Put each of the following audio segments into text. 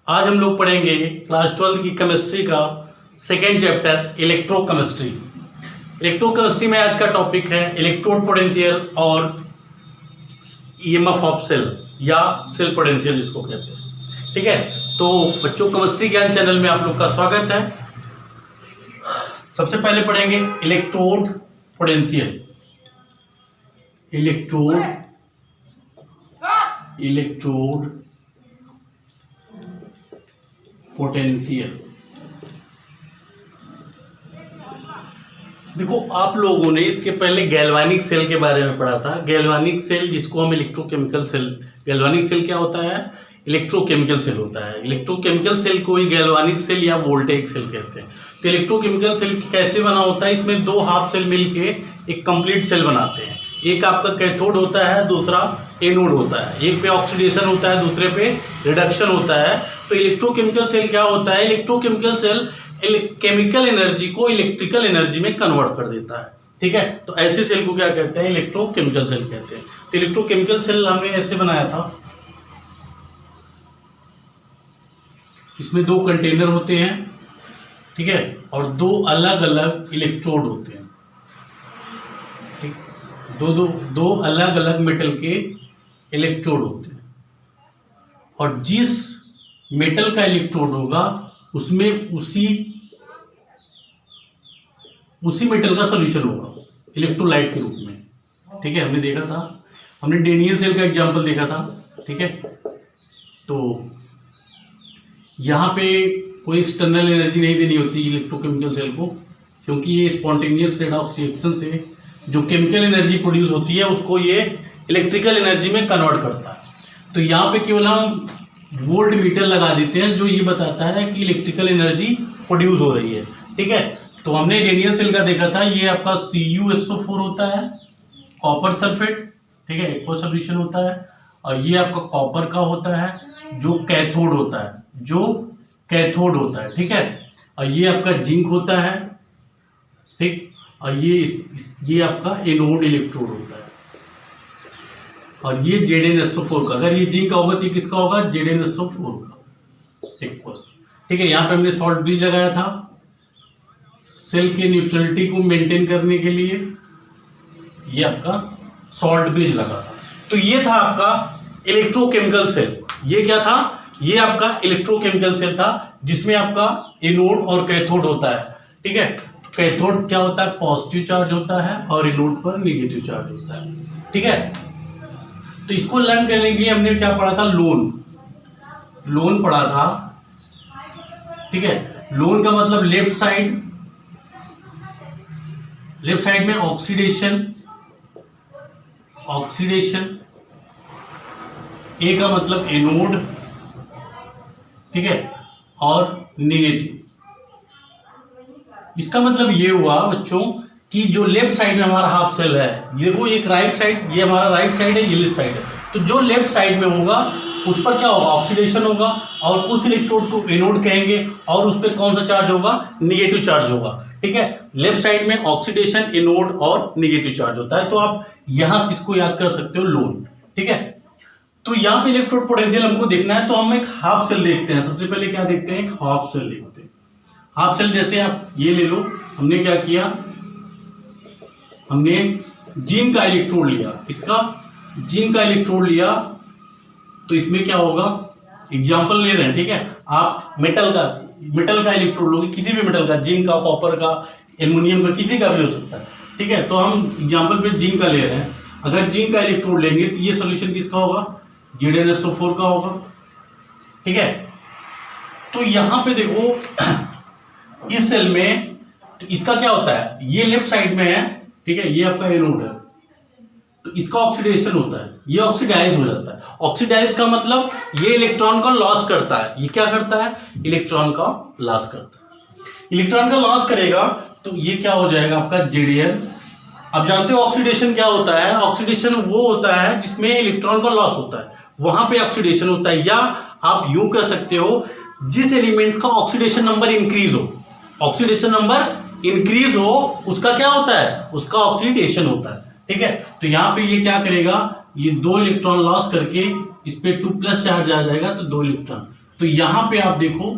आज हम लोग पढ़ेंगे क्लास 12 की केमिस्ट्री का सेकेंड चैप्टर इलेक्ट्रोकेमिस्ट्री। इलेक्ट्रोकेमिस्ट्री में आज का टॉपिक है इलेक्ट्रोड पोटेंशियल और ईएमएफ ऑफ सेल या सेल पोटेंशियल जिसको कहते हैं। ठीक है, तो बच्चों केमिस्ट्री ज्ञान चैनल में आप लोग का स्वागत है। सबसे पहले पढ़ेंगे इलेक्ट्रोड पोटेंशियल। Electrode potential. देखो, आप लोगों ने इसके पहले गैल्वानिक सेल के बारे में पढ़ा था। गैल्वानिक सेल जिसको हम इलेक्ट्रोकेमिकल सेल, गैल्वानिक सेल क्या होता है? इलेक्ट्रोकेमिकल सेल होता है। इलेक्ट्रोकेमिकल सेल को ही गैल्वानिक सेल या वोल्टेइक सेल कहते हैं। तो इलेक्ट्रोकेमिकल सेल कैसे बना होता है? इसमें दो हाफ सेल मिलके एक कंप्लीट सेल बनाते हैं। एक आपका कैथोड होता है, दूसरा एनोड होता है। एक पे ऑक्सीडेशन होता है, दूसरे पे रिडक्शन होता है। तो इलेक्ट्रोकेमिकल सेल क्या होता है? इलेक्ट्रोकेमिकल सेल केमिकल एनर्जी को इलेक्ट्रिकल एनर्जी में कन्वर्ट कर देता है। ठीक है, तो ऐसे सेल को क्या कहते हैं? इलेक्ट्रोकेमिकल सेल कहते हैं। तो इलेक्ट्रोकेमिकल सेल हमने ऐसे बनाया था, इसमें दो कंटेनर होते हैं, ठीक है, और दो अलग अलग इलेक्ट्रोड होते हैं। ठीक, दो अलग अलग मेटल के इलेक्ट्रोड होते हैं, और जिस मेटल का इलेक्ट्रोड होगा उसमें उसी मेटल का सॉल्यूशन होगा इलेक्ट्रोलाइट के रूप में। ठीक है, हमने देखा था, हमने डेनियल सेल का एग्जांपल देखा था। ठीक है, तो यहाँ पे कोई एक्सटर्नल एनर्जी नहीं देनी होती इलेक्ट्रोकेमिकल सेल को, क्योंकि ये स्पॉन्टेनियस रेडॉक्स रिएक्शन से जो केमिकल एनर्जी प्रोड्यूस होती है उसको ये इलेक्ट्रिकल एनर्जी में कन्वर्ट करता है। तो यहाँ पे केवल हम वोल्ट मीटर लगा देते हैं जो ये बताता है कि इलेक्ट्रिकल एनर्जी प्रोड्यूस हो रही है। ठीक है, तो हमने डेनियल सेल का देखा था, ये आपका CuSO4 होता है, कॉपर सल्फेट। ठीक है, एक्वा सॉल्यूशन होता है, और ये आपका कॉपर का होता है जो कैथोड होता है। ठीक है, और ये आपका जिंक होता है। ठीक, और ये आपका एनोड इलेक्ट्रोड होता है, और ये ZnSO4 का। अगर ये जिंक का होगा तो किसका होगा? ZnSO4 का एक्वस। ठीक है, यहाँ पे हमने सॉल्ट ब्रिज लगाया था सेल के न्यूट्रलिटी को मेंटेन करने के लिए, ये आपका सॉल्ट ब्रिज लगा था। तो ये था आपका इलेक्ट्रोकेमिकल सेल। ये क्या था? ये आपका इलेक्ट्रोकेमिकल सेल था जिसमें आपका एनोड और कैथोड होता है। ठीक है, कैथोड क्या होता है? पॉजिटिव चार्ज होता है, और एनोड पर नेगेटिव चार्ज होता है। ठीक है, तो इसको लर्न करने के लिए हमने क्या पढ़ा था? लोन पढ़ा था। ठीक है, लोन का मतलब लेफ्ट साइड में ऑक्सीडेशन, ए का मतलब एनोड, ठीक है, और नेगेटिव। इसका मतलब ये हुआ बच्चों कि जो लेफ्ट साइड में हमारा हाफ सेल है, ये वो एक राइट साइड, ये हमारा राइट साइड है, ये लेफ्ट साइड है। तो जो लेफ्ट साइड में होगा उस पर क्या होगा? ऑक्सीडेशन होगा, और उस इलेक्ट्रोड को एनोड कहेंगे, और उस पर कौन सा चार्ज होगा? नेगेटिव चार्ज होगा। ठीक है, लेफ्ट साइड में ऑक्सीडेशन, एनोड और नेगेटिव चार्ज होता है। तो आप यहां से इसको याद कर सकते हो, लोन। ठीक है, तो यहाँ पे इलेक्ट्रोड पोटेंशियल हमको देखना है, तो हम एक हाफ सेल देखते हैं। सबसे पहले क्या देखते हैं? एक हाफ सेल देखते हैं। हाफ सेल जैसे आप ये ले लो, हमने क्या किया? हमने जिंक का इलेक्ट्रोड लिया, इसका जिंक का इलेक्ट्रोड लिया, तो इसमें क्या होगा? एग्जांपल ले रहे हैं, ठीक है, आप मेटल का इलेक्ट्रोड लोगे, किसी भी मेटल का, जिंक का, कॉपर का, एल्युमिनियम का, किसी का भी हो सकता है। ठीक है, तो हम एग्जांपल पे जिंक का ले रहे हैं। अगर जिंक का इलेक्ट्रोड लेंगे तो ये सॉल्यूशन किसका होगा? ZnSO4 का होगा। ठीक है, तो यहां पे देखो इस सेल में, तो इसका क्या होता है? ये लेफ्ट साइड में है, ठीक है, ये आपका एनोड है, तो इसका ऑक्सीडेशन होता है, ये ऑक्सीडाइज हो जाता है। ऑक्सीडाइज का मतलब ये इलेक्ट्रॉन का लॉस करता है। ये क्या करता है? इलेक्ट्रॉन का लॉस करता है। इलेक्ट्रॉन का लॉस करेगा तो ये क्या हो जाएगा? आपका Zn। अब जानते हो ऑक्सीडेशन क्या होता है? ऑक्सीडेशन वो होता है जिसमें इलेक्ट्रॉन का लॉस होता है, वहां पे ऑक्सीडेशन होता है। या आप यूं कह सकते हो, जिस एलिमेंट्स का ऑक्सीडेशन नंबर इंक्रीज हो, ऑक्सीडेशन नंबर इंक्रीज हो, उसका क्या होता है? उसका ऑक्सीडेशन होता है। ठीक है, तो यहाँ पे ये क्या करेगा? ये 2 इलेक्ट्रॉन लॉस करके इस पे 2+ चार्ज आ जाएगा, तो 2 इलेक्ट्रॉन, तो यहां पे आप देखो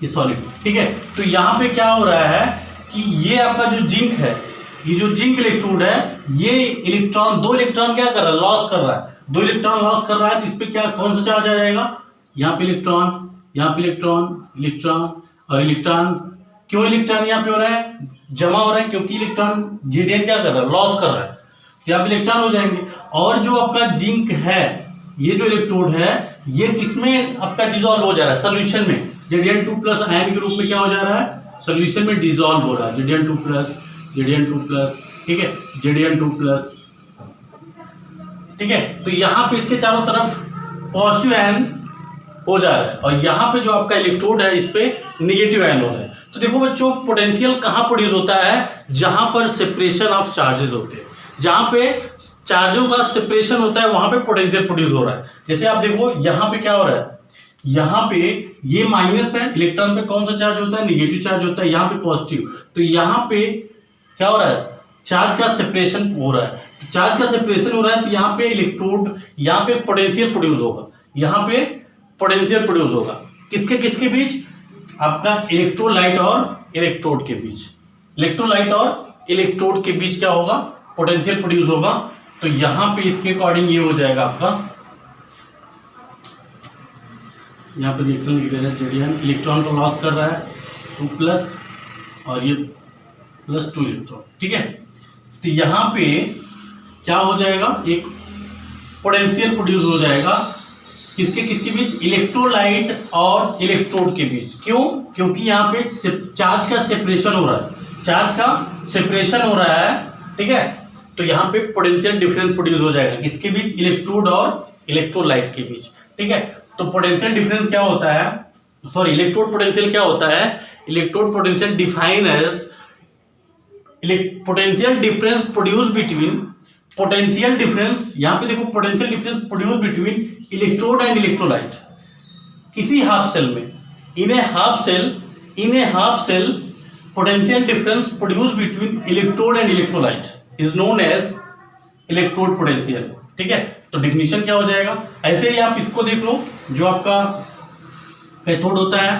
ये सॉलिड, ठीक है। तो यहां पे क्या हो रहा है कि ये आपका जो जिंक है, ये जो जिंक इलेक्ट्रोड है, ये इलेक्ट्रॉन, 2 इलेक्ट्रॉन क्या कर रहा है, लॉस कर रहा है, 2 इलेक्ट्रॉन लॉस कर रहा है। तो इस पे क्या, कौन सा चार्ज आ जाएगा, यहाँ पे इलेक्ट्रॉन, यहाँ पे इलेक्ट्रॉन, इलेक्ट्रॉन और इलेक्ट्रॉन। क्यों इलेक्ट्रॉन यहाँ पे हो रहा है, जमा हो रहा है, क्योंकि इलेक्ट्रॉन जेडीएन क्या कर रहा है, लॉस कर रहा है, तो यहाँ पे इलेक्ट्रॉन हो जाएंगे। और जो आपका जिंक है, ये जो इलेक्ट्रोड है, ये किसमें आपका डिसॉल्व हो जा रहा है, सोल्यूशन में, Zn2+ आयन के रूप में क्या हो जा रहा है, सोल्यूशन में डिसॉल्व हो रहा है, Zn2+, ठीक है, Zn2+, ठीक है। तो यहाँ पे इसके चारों तरफ पॉजिटिव आयन हो जा रहा है और यहाँ पे जो आपका इलेक्ट्रोड है, इस पे निगेटिव आयन हो रहा है। तो देखो बच्चों, पोटेंशियल कहाँ प्रोड्यूस होता है, जहां पर सेपरेशन ऑफ चार्जेस होते हैं, जहां पे चार्जों का सेपरेशन होता है, वहां पे पोटेंशियल प्रोड्यूस हो रहा है। जैसे आप देखो यहाँ पे क्या हो रहा है, यहाँ पे ये माइनस है, इलेक्ट्रॉन पे कौन सा चार्ज होता है, निगेटिव चार्ज होता है, यहाँ पे पॉजिटिव। तो यहाँ पे क्या हो रहा है, चार्ज का सेपरेशन हो रहा है, चार्ज का सेपरेशन हो रहा है, तो यहाँ पे इलेक्ट्रोड, यहाँ पे पोटेंशियल प्रोड्यूस होगा, यहाँ पे पोटेंशियल प्रोड्यूस होगा, किसके किसके बीच, आपका इलेक्ट्रोलाइट और इलेक्ट्रोड के बीच, इलेक्ट्रोलाइट और इलेक्ट्रोड के बीच क्या होगा, पोटेंशियल प्रोड्यूस होगा। तो यहां पे इसके अकॉर्डिंग ये हो जाएगा आपका, यहां पे रिएक्शन लिख दे रहे हैं, जेडीएन इलेक्ट्रॉन को लॉस कर रहा है 2+ और ये +2 इलेक्ट्रॉन, ठीक है। तो यहां पे क्या हो जाएगा, एक पोटेंशियल प्रोड्यूस हो जाएगा, किसके किसके बीच, इलेक्ट्रोलाइट और इलेक्ट्रोड के बीच। क्यों, क्योंकि यहाँ पे चार्ज का सेपरेशन हो रहा है, चार्ज का सेपरेशन हो रहा है, ठीक है। तो यहाँ पे पोटेंशियल डिफरेंस प्रोड्यूस हो जाएगा, किसके बीच, इलेक्ट्रोड और इलेक्ट्रोलाइट के बीच, ठीक है। तो पोटेंशियल डिफरेंस क्या होता है, सॉरी, इलेक्ट्रोड पोटेंशियल क्या होता है, electrode potential define as potential difference produce between, potential difference, यहाँ पे देखो, potential difference produce between electrode and electrolyte, किसी हाफ सेल में, in a half cell potential difference produce between electrode and electrolyte is known as electrode potential, ठीक है। तो definition क्या हो जाएगा, ऐसे ही आप इसको देख लो, जो आपका कैथोड होता है,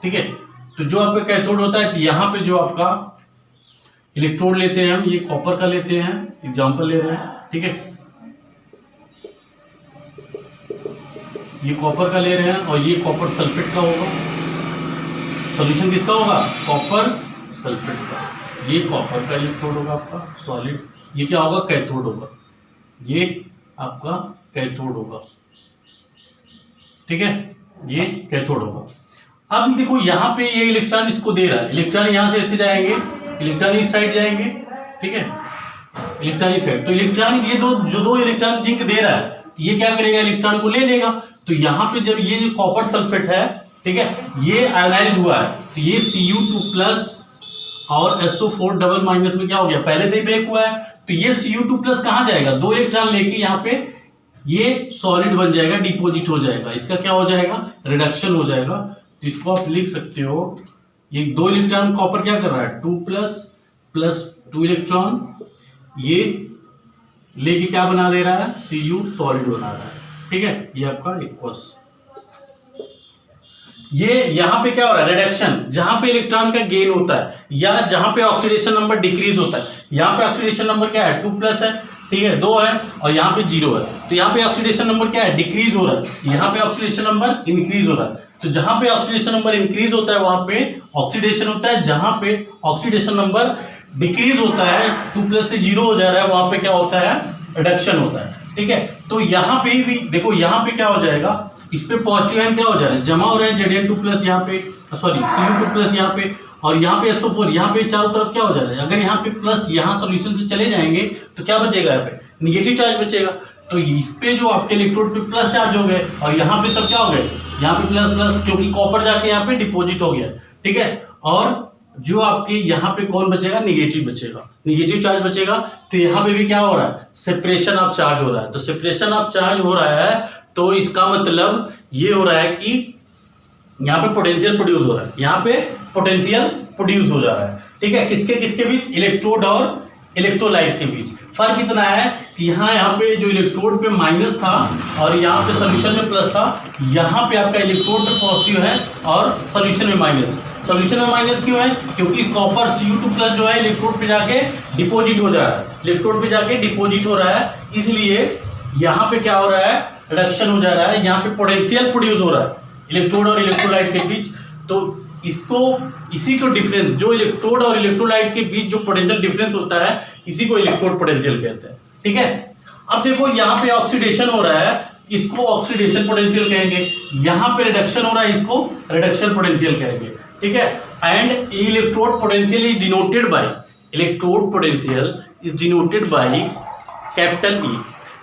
ठीक है। तो जो आपका कैथोड होता है, तो यहाँ पे जो आपका इलेक्ट्रोड लेते हैं हम, ये कॉपर का लेते हैं, एग्जांपल ले रहे हैं, ठीक है, ये कॉपर का ले रहे हैं और ये कॉपर सल्फेट का होगा, सॉल्यूशन किसका होगा, कॉपर सल्फेट का, ये कॉपर का इलेक्ट्रोड होगा आपका सॉलिड, ये क्या होगा, कैथोड होगा, ये आपका कैथोड होगा, ठीक है, ये कैथोड होगा। अब देखो यहाँ पे ये इलेक्ट्रॉन इसको दे रहा है, इलेक्ट्रॉन यहाँ से ऐसे जाएंगे, इलेक्ट्रॉन इस साइड जाएंगे, ठीक है, इलेक्ट्रॉन इस साइड। तो इलेक्ट्रॉन, ये दो इलेक्ट्रॉन जिंक दे रहा है, ये क्या करेगा, इलेक्ट्रॉन को ले लेगा। तो यहाँ पे जब ये जो कॉपर सल्फेट है, ठीक है, ये आयोनाइज हुआ है, तो ये Cu2+ और SO4 डबल माइनस में क्या हो गया, पहले से ही ब्रेक हुआ है, तो ये Cu2+ कहाँ जाएगा, 2 इलेक्ट्रॉन लेके यहाँ पे ये सॉलिड बन जाएगा, डिपोजिट हो जाएगा, इसका क्या हो जाएगा, रिडक्शन हो जाएगा। तो इसको आप लिख सकते हो, ये 2 इलेक्ट्रॉन कॉपर क्या कर रहा है, 2+ + 2 इलेक्ट्रॉन, ये लेके क्या बना दे रहा है, Cu सॉलिड बना रहा है, ठीक है, ये आपका इक्वस। ये यहाँ पे क्या हो रहा है, रिडक्शन, जहां पे इलेक्ट्रॉन का गेन होता है या जहां पे ऑक्सीडेशन नंबर डिक्रीज होता है, यहाँ पे ऑक्सीडेशन नंबर क्या है, 2+ है, ठीक है, 2 है, और यहाँ पे 0 है, तो यहाँ पे ऑक्सीडेशन नंबर क्या है, डिक्रीज हो रहा है, यहाँ पे ऑक्सीडेशन नंबर इंक्रीज हो रहा है। तो जहां पे ऑक्सीडेशन नंबर इंक्रीज होता है वहां पे ऑक्सीडेशन होता है, जहां पे ऑक्सीडेशन नंबर डिक्रीज होता है, 2+ से 0 हो जा रहा है, वहां पे क्या होता है, रिडक्शन होता है, ठीक है। तो यहाँ पे भी देखो, यहाँ पे क्या हो जाएगा, इस पे पॉजिटिव आयन क्या हो जा रहा है, जमा हो रहा है, Zn2+ यहाँ पे, सॉरी Cu2+ यहाँ पे, और यहाँ पे SO4, यहाँ पे चारों तरफ क्या हो जा रहा है, अगर यहाँ पे प्लस, यहाँ सोल्यूशन से चले जाएंगे तो क्या बचेगा, यहाँ पे निगेटिव चार्ज बचेगा। तो इस पे जो आपके इलेक्ट्रोड पे प्लस चार्ज हो गए और यहाँ पे सब क्या हो गए, यहाँ पे प्लस, क्योंकि कॉपर जाके यहाँ पे डिपोजिट हो गया, ठीक है। और जो आपके यहाँ पे कौन बचेगा, निगेटिव बचेगा, निगेटिव चार्ज बचेगा। तो यहाँ पे भी क्या हो रहा है, सेपरेशन ऑफ चार्ज हो रहा है। तो सेपरेशन ऑफ चार्ज हो रहा है, तो इसका मतलब ये हो रहा है कि यहाँ पे पोटेंशियल प्रोड्यूस हो रहा है, यहाँ पे पोटेंशियल प्रोड्यूस हो जा रहा है, ठीक है, किसके किसके बीच, इलेक्ट्रोड और इलेक्ट्रोलाइट के बीच। फर्क इतना है कि यहाँ पे जो इलेक्ट्रोड पे माइनस था और यहाँ पे सोल्यूशन में प्लस था, यहाँ पे आपका इलेक्ट्रोड पे पॉजिटिव है और सोल्यूशन में माइनस। सोल्यूशन में माइनस क्यों है? क्योंकि कॉपर Cu2+ जो है इलेक्ट्रोड पे जाके डिपॉजिट हो जा रहा है, इलेक्ट्रोड पे जाके डिपॉजिट हो रहा है, इसलिए यहाँ पे क्या हो रहा है, रिडक्शन हो जा रहा है, यहाँ पे पोटेंशियल प्रोड्यूस हो रहा है इलेक्ट्रोड और इलेक्ट्रोलाइट के बीच। तो इसको, इसी को डिफरेंस, जो इलेक्ट्रोड और इलेक्ट्रोलाइट के बीच जो पोटेंशियल डिफरेंस होता है, इसी को इलेक्ट्रोड पोटेंशियल कहते हैं। ठीक है, अब देखो यहाँ पे ऑक्सीडेशन हो रहा है, इसको ऑक्सीडेशन पोटेंशियल कहेंगे, यहाँ पे रिडक्शन हो रहा है, इसको रिडक्शन पोटेंशियल कहेंगे। ठीक है, and electrode potential is denoted bye, electrode potential is denoted by capital E.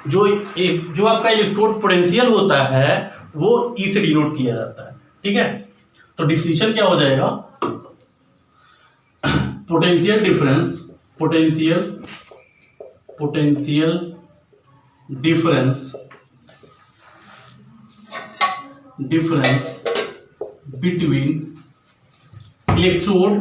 जो आपका इलेक्ट्रोड पोटेंशियल होता है वो ई से डिनोट किया जाता है। ठीक है, तो डिफिनीशन क्या हो जाएगा, potential difference, potential difference between electrode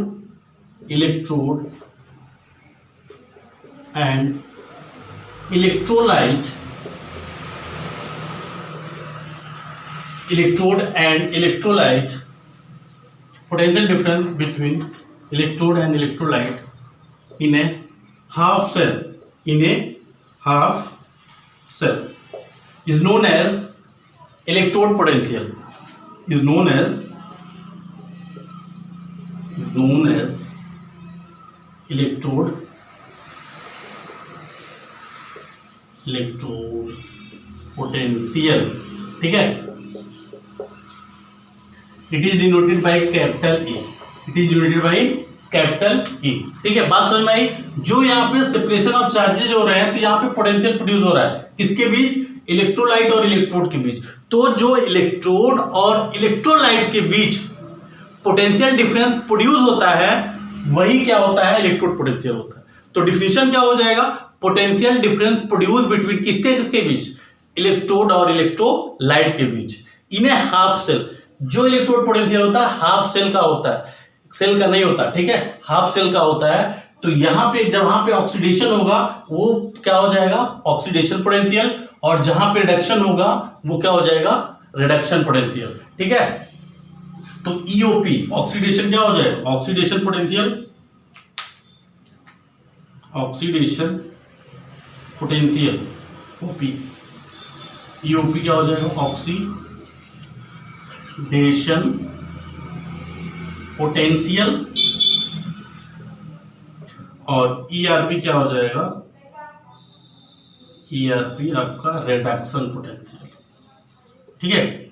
and electrolyte, potential difference between electrode and electrolyte in a half cell is known as electrode potential, is known as electrode potential। ठीक है, it is denoted by capital E, it is denoted by capital E. ठीक है, बात समझ में आई? जो यहाँ पे सेपरेशन ऑफ चार्जेज हो रहे हैं, तो यहाँ पे पोटेंशियल प्रोड्यूस हो रहा है, किसके बीच? इलेक्ट्रोलाइट और इलेक्ट्रोड के बीच। तो जो इलेक्ट्रोड और इलेक्ट्रोलाइट के बीच पोटेंशियल डिफरेंस प्रोड्यूस होता है, वही क्या होता है? इलेक्ट्रोड पोटेंशियल होता है। तो डिफिनीशन क्या हो जाएगा? पोटेंशियल डिफरेंस प्रोड्यूस बिटवीन किसके बीच? इलेक्ट्रोड और इलेक्ट्रोलाइट के बीच इन ए हाफ सेल। जो इलेक्ट्रोड पोटेंशियल होता है हाफ सेल का होता है, सेल का नहीं होता। ठीक है, हाफ सेल का होता है। तो यहाँ पे जहां पे ऑक्सीडेशन होगा वो क्या हो जाएगा? ऑक्सीडेशन पोटेंशियल, और जहां पे रिडक्शन होगा वो क्या हो जाएगा? Reduction potential. ठीक है, तो ईओपी ऑक्सीडेशन क्या हो जाएगा? ऑक्सीडेशन पोटेंशियल, ओपी, ईओपी क्या हो जाएगा? ऑक्सीडेशन पोटेंशियल, और ईआरपी क्या हो जाएगा? ईआरपी आपका रिडक्शन पोटेंशियल। ठीक है,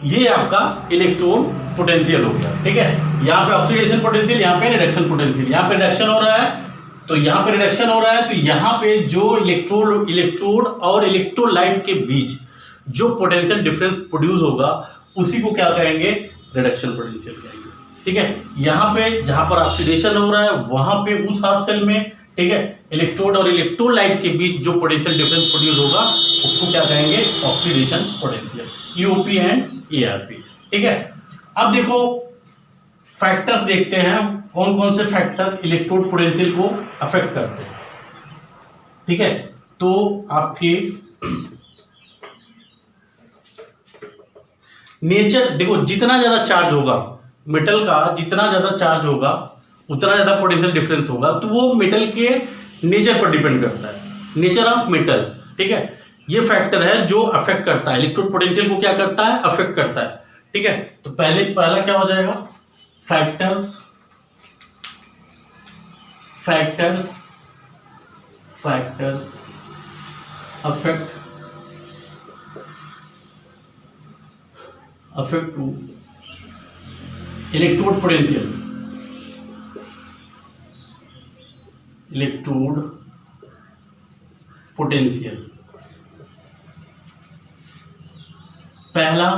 ये आपका इलेक्ट्रॉन पोटेंशियल हो गया। ठीक है, यहाँ पे ऑक्सीडेशन पोटेंशियल, यहाँ पे रिडक्शन पोटेंशियल। यहाँ पे रिडक्शन हो रहा है तो यहाँ पे रिडक्शन हो रहा है, तो यहाँ पे जो इलेक्ट्रोड और इलेक्ट्रोलाइट के बीच जो पोटेंशियल डिफरेंस प्रोड्यूस होगा उसी को क्या कहेंगे? रिडक्शन पोटेंशियल कहेंगे। ठीक है, यहाँ पे जहां पर ऑक्सीडेशन हो रहा है वहां पे उस हाफ सेल में, ठीक है, इलेक्ट्रोड और इलेक्ट्रोलाइट के बीच जो पोटेंशियल डिफरेंस प्रोड्यूस होगा उसको क्या कहेंगे? Oxidation potential, EOP and ERP. ठीक है, अब देखो फैक्टर्स देखते हैं, कौन कौन से फैक्टर इलेक्ट्रोड पोटेंशियल को अफेक्ट करते हैं। ठीक है, तो आपके नेचर देखो, जितना ज्यादा चार्ज होगा मेटल का, जितना ज्यादा चार्ज होगा उतना ज्यादा पोटेंशियल डिफरेंस होगा। तो वो मेटल के नेचर पर डिपेंड करता है, नेचर ऑफ मेटल। ठीक है, ये फैक्टर है जो अफेक्ट करता है इलेक्ट्रोड पोटेंशियल को, क्या करता है? अफेक्ट करता है। ठीक है, तो पहला क्या हो जाएगा? Factors affect to electrode potential, पहला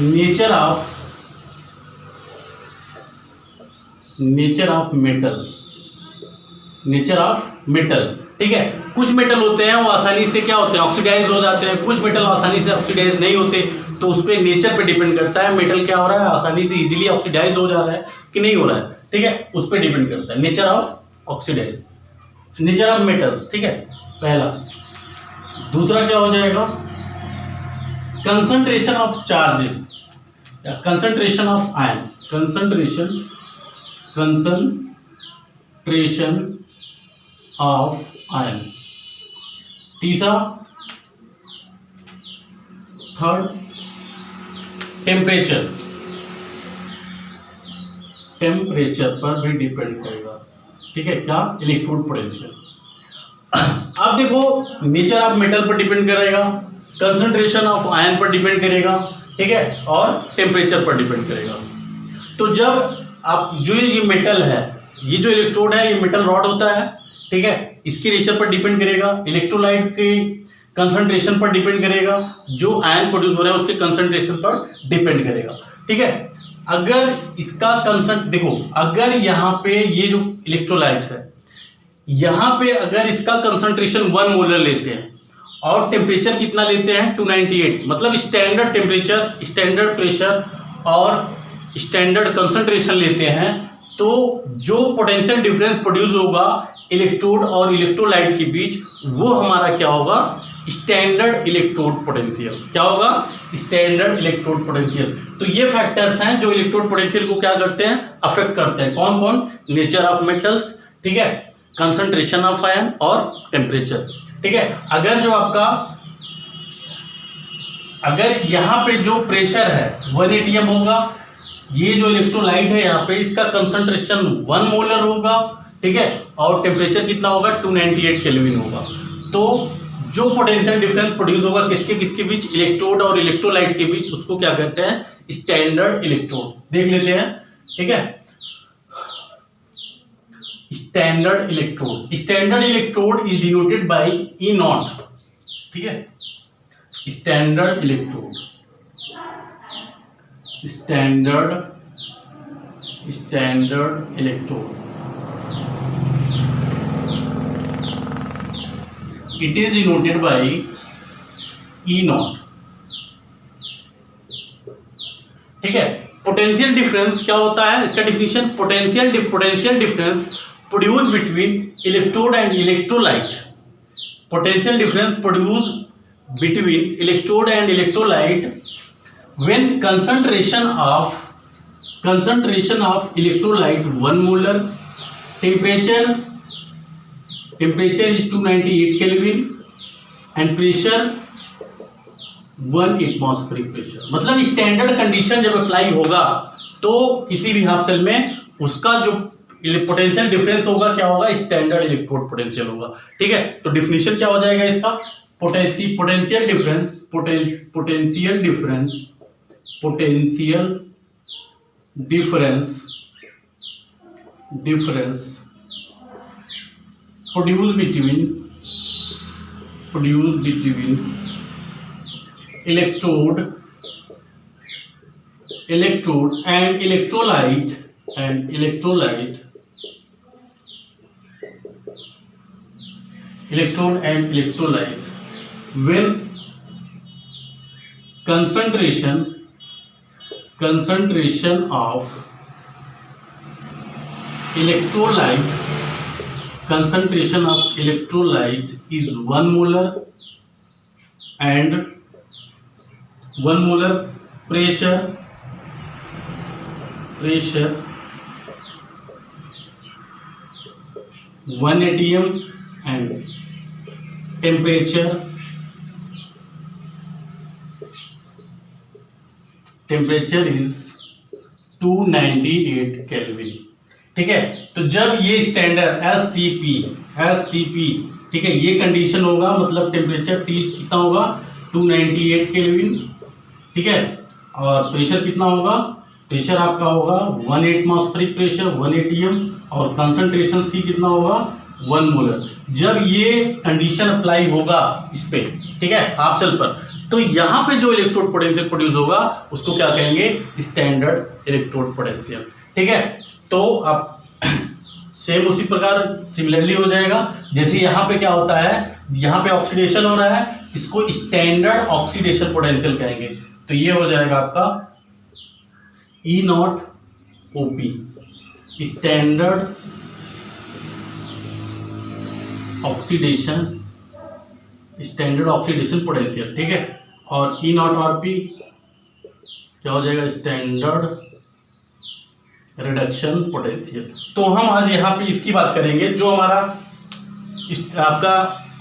नेचर ऑफ मेटल, ठीक है। कुछ मेटल होते हैं वो आसानी से क्या होते हैं, ऑक्सीडाइज हो जाते हैं, कुछ मेटल आसानी से ऑक्सीडाइज नहीं होते। तो उस पर नेचर पे डिपेंड करता है मेटल क्या हो रहा है, आसानी से इजीली ऑक्सीडाइज हो जा रहा है कि नहीं हो रहा है, ठीक है, उस पर डिपेंड करता है nature of oxidise, nature of metals, ठीक है, पहला। दूसरा क्या हो जाएगा, concentration of charges, concentration of ion, concentration of ion. तीसरा, थर्ड, टेम्परेचर पर भी डिपेंड करेगा, ठीक है, क्या, इलेक्ट्रोड पोटेंशियल। अब देखो नेचर ऑफ मेटल पर डिपेंड करेगा, कंसंट्रेशन ऑफ आयन पर डिपेंड करेगा, ठीक है, और टेम्परेचर पर डिपेंड करेगा। तो जब आप जो ये मेटल है, ये जो इलेक्ट्रोड है ये मेटल रॉड होता है, ठीक है, इसके नेचर पर डिपेंड करेगा, इलेक्ट्रोलाइट के कंसंट्रेशन पर डिपेंड करेगा, जो आयन प्रोड्यूस हो रहा है उसके कंसंट्रेशन पर डिपेंड करेगा, ठीक है। अगर इसका देखो, अगर यहाँ पे ये जो इलेक्ट्रोलाइट है, यहाँ पे अगर इसका कंसंट्रेशन 1 मोलर लेते हैं और टेम्परेचर कितना लेते हैं 298, मतलब स्टैंडर्ड टेम्परेचर, स्टैंडर्ड प्रेशर और स्टैंडर्ड कंसंट्रेशन लेते हैं, तो जो पोटेंशियल डिफरेंस प्रोड्यूस होगा इलेक्ट्रोड और इलेक्ट्रोलाइट के बीच, वो हमारा क्या होगा, स्टैंडर्ड इलेक्ट्रोड पोटेंशियल। क्या होगा, स्टैंडर्ड इलेक्ट्रोड पोटेंशियल। तो ये फैक्टर्स हैं जो इलेक्ट्रोड पोटेंशियल को क्या करते हैं, अफेक्ट करते हैं। कौन कौन, नेचर ऑफ मेटल्स, ठीक है, कंसंट्रेशन ऑफ आयन और टेम्परेचर, ठीक है। अगर यहाँ पे जो प्रेशर है 1 atm होगा, ये जो इलेक्ट्रोलाइट है यहाँ पे इसका कंसंट्रेशन 1 मोलर होगा, ठीक है, और टेम्परेचर कितना होगा 298 केल्विन होगा। तो जो पोटेंशियल डिफरेंस प्रोड्यूस होगा किसके किसके बीच, इलेक्ट्रोड और इलेक्ट्रोलाइट के बीच, उसको क्या कहते हैं, स्टैंडर्ड इलेक्ट्रोड। देख लेते हैं, ठीक है, standard electrode is denoted bye E0, ठीक है, standard electrode it is denoted by E0, ठीक है। पोटेंशियल डिफरेंस क्या होता है, इसका definition, potential difference produce between electrode and electrolyte, potential difference produce between electrode and electrolyte when concentration of electrolyte 1 molar, temperature is 298 Kelvin and pressure 1 atmospheric pressure। मतलब standard condition जब apply होगा तो किसी भी हाफ सेल में उसका जो potential difference होगा क्या होगा, स्टैंडर्ड इलेक्ट्रोड पोटेंशियल होगा, ठीक है। तो डिफिनेशन क्या हो जाएगा इसका, potential difference produced between electrode and electrolyte when concentration of electrolyte is 1 molar and 1 molar pressure 1 atm and temperature is 298 kelvin, ठीक है। तो जब ये स्टैंडर्ड एसटीपी, ठीक है, ये कंडीशन होगा, मतलब टेम्परेचर T कितना होगा 298 केल्विन, ठीक है, और प्रेशर कितना होगा, प्रेशर आपका होगा 1 एटमॉस्फेरिक प्रेशर 1 atm और कंसंट्रेशन C कितना होगा 1 मोलर। जब ये कंडीशन अप्लाई होगा इस पे, ठीक है, हाफ सेल पर, तो यहाँ पे जो इलेक्ट्रोड पोटेंशियल प्रोड्यूस होगा उसको क्या कहेंगे, स्टैंडर्ड इलेक्ट्रोड पोटेंशियल, ठीक है। तो आप सेम उसी प्रकार सिमिलरली हो जाएगा। जैसे यहाँ पे क्या होता है, यहाँ पे ऑक्सीडेशन हो रहा है, इसको स्टैंडर्ड ऑक्सीडेशन पोटेंशियल कहेंगे। तो ये हो जाएगा आपका E naught OP, standard oxidation potential, ठीक है। और ई नॉट आर पी क्या हो जाएगा, स्टैंडर्ड रिडक्शन पोटेंशियल। तो हम आज यहाँ पे इसकी बात करेंगे, जो हमारा आपका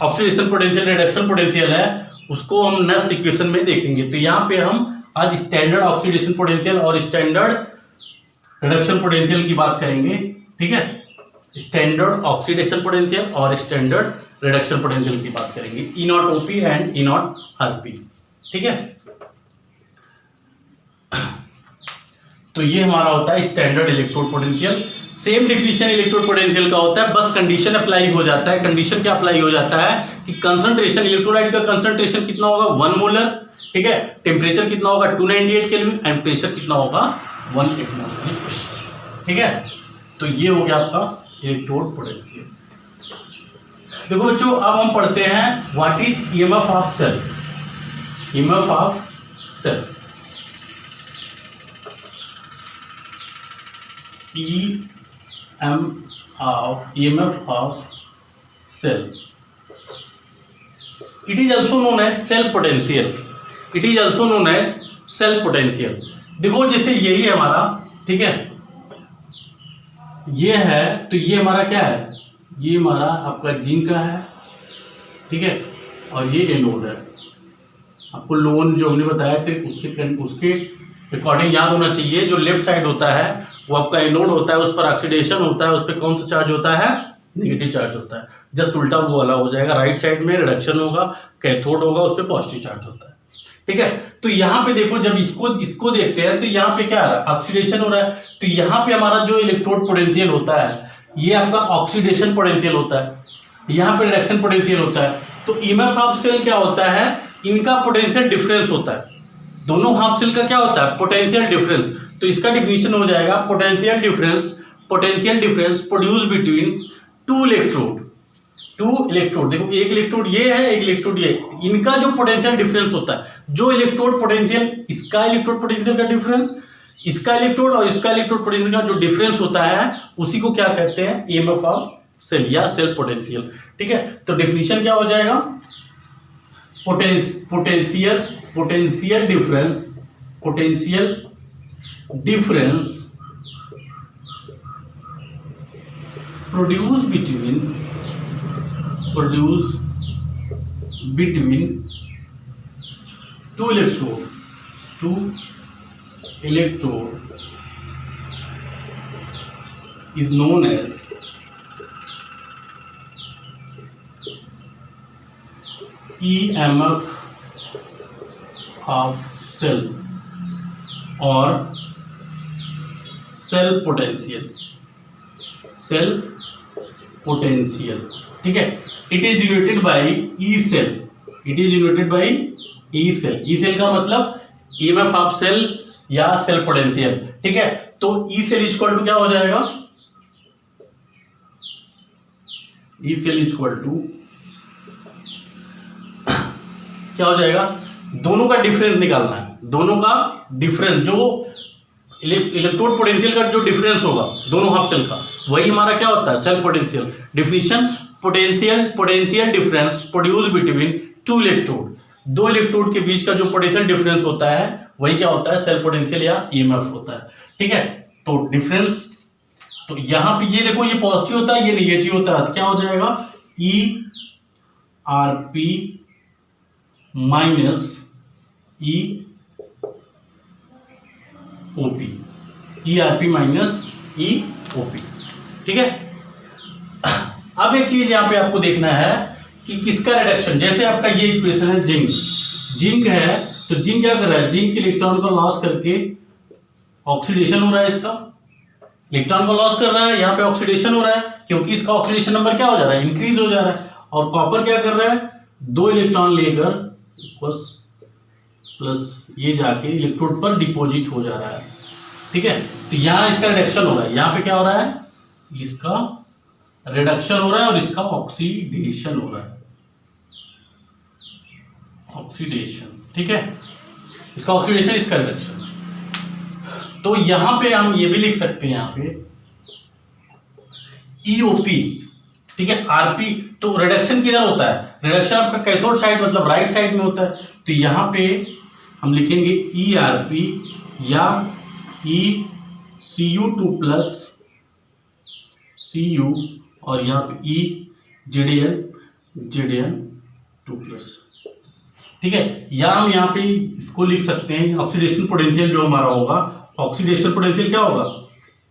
ऑक्सीडेशन पोटेंशियल रिडक्शन पोटेंशियल है उसको हम नेक्स्ट इक्वेशन में देखेंगे। तो यहाँ पे हम आज स्टैंडर्ड ऑक्सीडेशन पोटेंशियल और स्टैंडर्ड रिडक्शन पोटेंशियल की बात करेंगे, ठीक है। स्टैंडर्ड ऑक्सीडेशन पोटेंशियल और स्टैंडर्ड रिडक्शन पोटेंशियल की बात करेंगे, E naught OP and E naught RP, ठीक है। तो ये हमारा होता है standard electrode potential. Same definition electrode potential का होता है, बस कंडीशन अप्लाई हो जाता है। कंडीशन क्या अप्लाई हो जाता है कि कंसंट्रेशन, इलेक्ट्रोलाइट का कंसंट्रेशन कितना होगा 1 मोलर, ठीक है। टेम्परेचर कितना होगा 298 केल्विन एंड प्रेशर कितना होगा 1 एटमॉस्फेरिक प्रेशर, ठीक है। तो ये हो गया आपका इलेक्ट्रोड पोटेंशियल। देखो बच्चों, अब हम पढ़ते हैं what is EMF of cell. EMF of cell, EMF of cell. It is also known as cell potential. It is also known as cell potential. देखो जैसे यही है हमारा, ठीक है, ये है, तो ये हमारा क्या है, ये हमारा आपका जिंक का है, ठीक है, और ये एनोड है। आपको लोन जो हमने बताया थे उसके अकॉर्डिंग याद होना चाहिए। जो लेफ्ट साइड होता है वो आपका एनोड होता है, उस पर ऑक्सीडेशन होता है, उस पर कौन सा चार्ज होता है, नेगेटिव चार्ज होता है। जस्ट उल्टा वो वाला हो जाएगा, राइट साइड में रिडक्शन होगा, कैथोड होगा, उस पर पॉजिटिव चार्ज होता है, ठीक है। तो यहाँ पे देखो, जब इसको देखते हैं तो यहाँ पे क्या आ रहा है, ऑक्सीडेशन हो रहा है। तो यहाँ पे हमारा जो इलेक्ट्रोड पोटेंशियल होता है ये आपका ऑक्सीडेशन पोटेंशियल होता है, यहाँ पे रिडक्शन पोटेंशियल होता है। तो ईएमएफ ऑफ सेल क्या होता है, इनका पोटेंशियल डिफरेंस होता है। दोनों हाफ सेल का क्या होता है, पोटेंशियल डिफरेंस। तो इसका डिफिनीशन हो जाएगा potential difference produce between two electrode. देखो एक इलेक्ट्रोड ये है, एक इलेक्ट्रोड ये, इनका जो पोटेंशियल डिफरेंस होता है, जो इलेक्ट्रोड पोटेंशियल, इसका इलेक्ट्रोड पोटेंशियल का डिफरेंस, इसका इलेक्ट्रोड और इसका इलेक्ट्रोड पोटेंशियल का जो डिफरेंस होता है उसी को क्या कहते हैं, ईएमएफ ऑफ सेल या सेल पोटेंशियल, ठीक है। तो डिफिनीशन क्या हो जाएगा, potential difference produce between two electrode is known as EMF of cell or cell potential, ठीक है। It is denoted by E cell, E cell का मतलब ईएमएफ ऑफ सेल या सेल पोटेंशियल, ठीक है। तो ई सेल इक्वल टू क्या हो जाएगा, ई सेल इक्वल टू क्या हो जाएगा, दोनों का डिफरेंस निकालना है। दोनों का डिफरेंस, जो इलेक्ट्रोड पोटेंशियल का जो डिफरेंस होगा दोनों हाफ सेल का, वही हमारा क्या होता है, cell potential. Definition potential difference produce between two electrode, दो इलेक्ट्रोड के बीच का जो पोटेंशियल डिफरेंस होता है वही क्या होता है, सेल पोटेंशियल या ईएमएफ होता है, ठीक है। तो डिफरेंस, तो यहां पे ये देखो, ये पॉजिटिव होता है, ये निगेटिव होता है, तो क्या हो जाएगा, E R P minus E OP, E R P minus E OP, ठीक है। अब एक चीज यहां पे आपको देखना है कि किसका रिडक्शन, जैसे आपका ये इक्वेशन है, जिंक है, तो जिंक क्या कर रहा है, जिंक इलेक्ट्रॉन को लॉस करके ऑक्सीडेशन हो रहा है, इसका इलेक्ट्रॉन को लॉस कर रहा है, यहाँ पे ऑक्सीडेशन हो रहा है, क्योंकि इसका ऑक्सीडेशन नंबर क्या हो जा रहा है, इंक्रीज हो जा रहा है। और कॉपर क्या कर रहा है, दो इलेक्ट्रॉन लेकर प्लस ये जाके इलेक्ट्रोड पर डिपॉजिट हो जा रहा है, ठीक है। तो यहाँ इसका रिडक्शन हो रहा है, यहाँ पे क्या हो रहा है, इसका रिडक्शन हो रहा है और इसका ऑक्सीडेशन हो रहा है, ऑक्सीडेशन, ठीक है, इसका ऑक्सीडेशन, इसका रिडक्शन। तो यहां पे हम ये भी लिख सकते हैं, यहां पे ईओपी, ठीक है, आरपी। तो रिडक्शन किधर होता है, रिडक्शन आपका कैथोड साइड मतलब राइट साइड में होता है। तो यहां पे हम लिखेंगे ई आरपी या ई Cu2 प्लस Cu और यहाँ पे ई Zn2 प्लस, ठीक है। या हम यहाँ पे इसको लिख सकते हैं ऑक्सीडेशन पोटेंशियल जो हमारा होगा, ऑक्सीडेशन पोटेंशियल क्या होगा,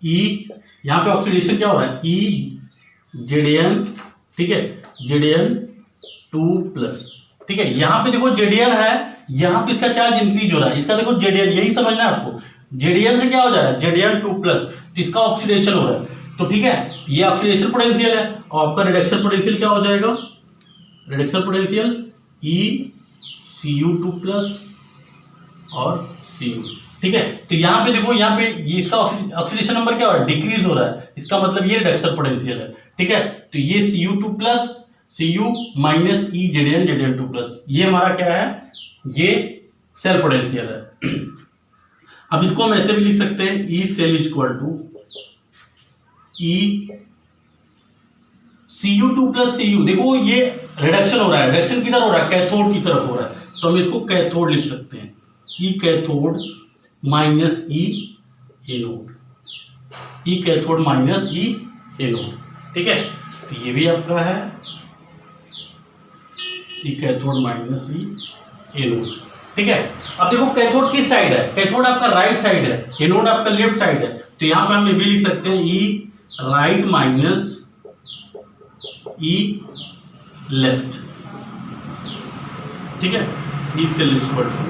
ई, यहाँ पे ऑक्सीडेशन क्या हो रहा है, ई Zn, ठीक है, Zn2 प्लस, ठीक है। यहाँ पे देखो Zn है, यहाँ पे इसका चार्ज इंक्रीज हो रहा है, इसका देखो Zn, यही समझना है आपको, Zn से क्या हो जा रहा है, Zn2 प्लस, तो इसका ऑक्सीडेशन हो रहा है। तो ठीक है, ये ऑक्सीडेशन पोटेंशियल है और आपका रिडक्शन पोटेंशियल क्या हो जाएगा, रिडक्शन पोटेंशियल ई Cu2 प्लस और Cu, ठीक है। तो यहाँ पे देखो, यहाँ पे ये इसका ऑक्सीडेशन नंबर क्या हो रहा है, डिक्रीज हो रहा है, इसका मतलब ये रिडक्शन पोटेंशियल है, ठीक है। तो ये Cu2 प्लस Cu माइनस ई Zn2 प्लस, ये हमारा क्या है, ये सेल पोटेंशियल है। अब इसको हम ऐसे भी लिख सकते हैं, E cell equal to E Cu2 plus Cu, देखो ये रिडक्शन हो रहा है, रिडक्शन किधर हो रहा है, कैथोड की तरफ हो रहा है, तो हम इसको कैथोड लिख सकते हैं, ई कैथोड माइनस ई एनोड, ई कैथोड माइनस ई एनोड, ठीक है। तो ये भी आपका है ई कैथोड माइनस ई एनोड, ठीक है। अब देखो कैथोड किस साइड है, कैथोड आपका राइट साइड है, एनोड आपका लेफ्ट साइड है, तो यहां पे हम ये भी लिख सकते हैं E right minus E left, ठीक है, ई सेल इक्वल टू,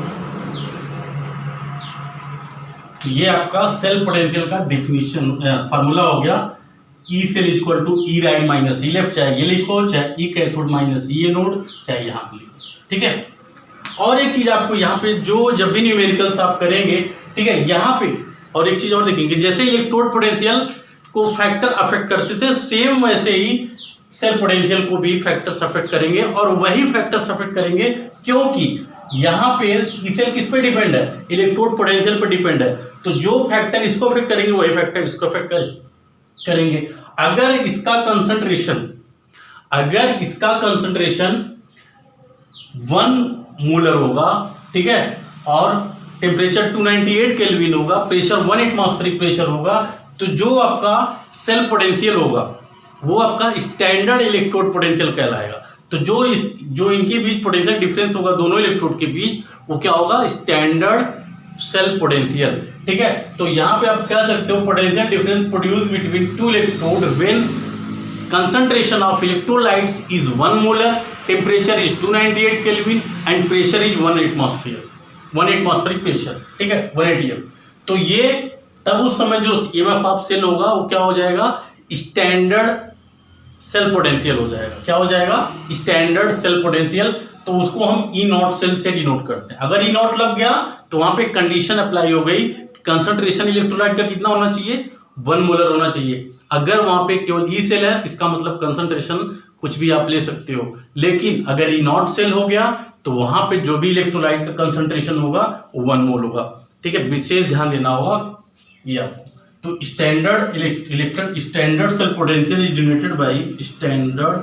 तो ये आपका सेल पोटेंशियल का डिफिनीशन फार्मूला हो गया, E cell equal to E right minus E left, चाहे ये लिखो चाहे E cathode minus E anode, चाहे यहाँ पे लिखो, ठीक है। और एक चीज आपको यहाँ पे जो जब भी न्यूमेरिकल्स आप करेंगे, ठीक है, यहाँ पे और एक चीज और देखेंगे, जैसे इलेक्ट्रोड पोटेंशियल को फैक्टर अफेक्ट करते थे, सेम वैसे ही सेल पोटेंशियल को भी फैक्टर्स अफेक्ट करेंगे, और वही फैक्टर्स अफेक्ट करेंगे क्योंकि यहाँ पे सेल किस पे डिपेंड है, इलेक्ट्रोड पोटेंशियल पे डिपेंड है। तो जो फैक्टर इसको अफेक्ट करेंगे वही फैक्टर इसको अफेक्ट करेंगे। अगर इसका कंसंट्रेशन 1 मोलर होगा, ठीक है, और टेम्परेचर 298 केल्विन होगा, प्रेशर 1 एटमॉस्फेरिक प्रेशर होगा, तो जो आपका सेल पोटेंशियल होगा वो आपका स्टैंडर्ड इलेक्ट्रोड पोटेंशियल कहलाएगा। तो जो इनके बीच पोटेंशियल डिफरेंस होगा दोनों इलेक्ट्रोड के बीच, वो क्या होगा, स्टैंडर्ड सेल पोटेंशियल, ठीक है। तो यहाँ पे आप कह सकते हो potential difference produce between two electrode when concentration of electrolytes is 1 molar, temperature is 298 Kelvin and pressure is 1 atmospheric pressure, ठीक है, 1 atm। तो ये तब उस समय जो EMF ऑफ सेल होगा वो क्या हो जाएगा, स्टैंडर्ड सेल पोटेंशियल हो जाएगा। क्या हो जाएगा, स्टैंडर्ड सेल पोटेंशियल। तो उसको हम ई नॉट सेल से डिनोट करते हैं। अगर ई नॉट लग गया तो वहां पे कंडीशन अप्लाई हो गई, कंसंट्रेशन इलेक्ट्रोलाइट का कितना होना चाहिए, 1 मोलर होना चाहिए। अगर वहां पे केवल ई सेल है, इसका मतलब कंसंट्रेशन कुछ भी आप ले सकते हो, लेकिन अगर ई नॉट सेल हो गया तो वहां पे जो भी इलेक्ट्रोलाइट का कंसंट्रेशन होगा वो 1 मोल होगा, ठीक है। विशेष ध्यान देना होगा ये आपको। तो standard cell potential is denoted by standard